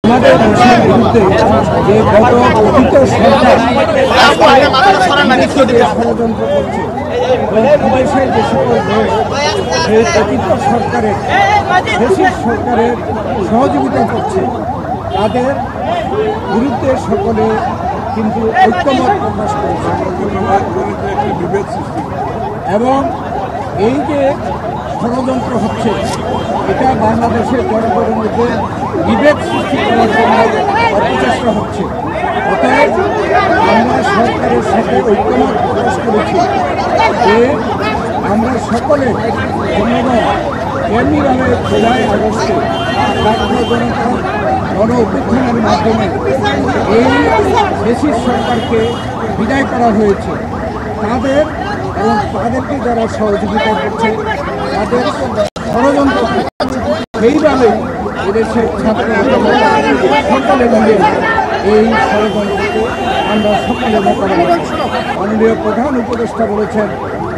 আমাদের দেশের বিরুদ্ধে যে গত কথিত সরকার ষড়যন্ত্র করছে, বিদেশের যে সকল দেশ সেই কথিত সরকারের দেশের সরকারের সহযোগিতা করছে, তাদের বিরুদ্ধে সকলে কিন্তু ঐক্যমত প্রকাশ করেছে এবং এই যে ষড়যন্ত্র হচ্ছে এটা বাংলাদেশের জনগণের মধ্যে বিভেদ সৃষ্টি করার জন্য অপচেষ্টা হচ্ছে। অতএব আমরা সরকারের সাথে ঐক্যমত প্রকাশ করেছি যে আমরা সকলে জনগণ এমনিভাবে জুলাই আগস্টে ছাত্র জনতা গণ অভ্যুত্থানের মাধ্যমে এই দেশের সরকারকে বিদায় করা হয়েছে, তাদের এবং তাদেরকে যারা সহযোগিতা করছে তাদের ষড়যন্ত্র সেইভাবে এদেশের ছাত্র সকলে মিলে এই ষড়যন্ত্রকে আমরা সকলে মোকাবেলা করছি। মাননীয় প্রধান উপদেষ্টা বলেছেন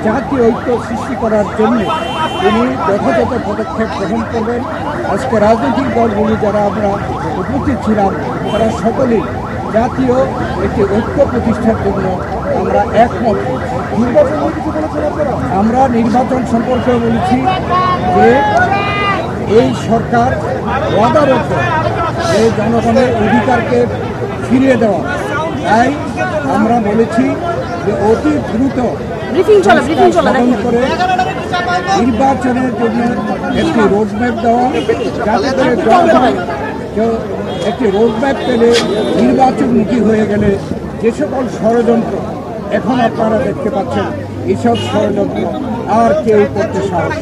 জাতীয় ঐক্য সৃষ্টি করার জন্য তিনি যথাযথ পদক্ষেপ গ্রহণ করবেন। আজকে রাজনৈতিক দলগুলি যারা আমরা উপস্থিত ছিলাম তারা সকলেই জাতীয় একটি ঐক্য প্রতিষ্ঠার জন্য আমরা একমত। আমরা নির্বাচন সম্পর্কে বলেছি যে এই সরকার ওয়াদাবদ্ধ এই জনগণের অধিকারকে ফিরিয়ে দেওয়া, তাই আমরা বলেছি যে অতি দ্রুত করে নির্বাচনের জন্য একটি রোডম্যাপ দেওয়া, যাতে করে জনগণ একটি রোডম্যাপ পেলে নির্বাচনমুখী হয়ে গেলে যে সকল ষড়যন্ত্র এখন আপনারা দেখতে পাচ্ছেন এইসব ষড়যন্ত্র আর কেউ করতে সাহস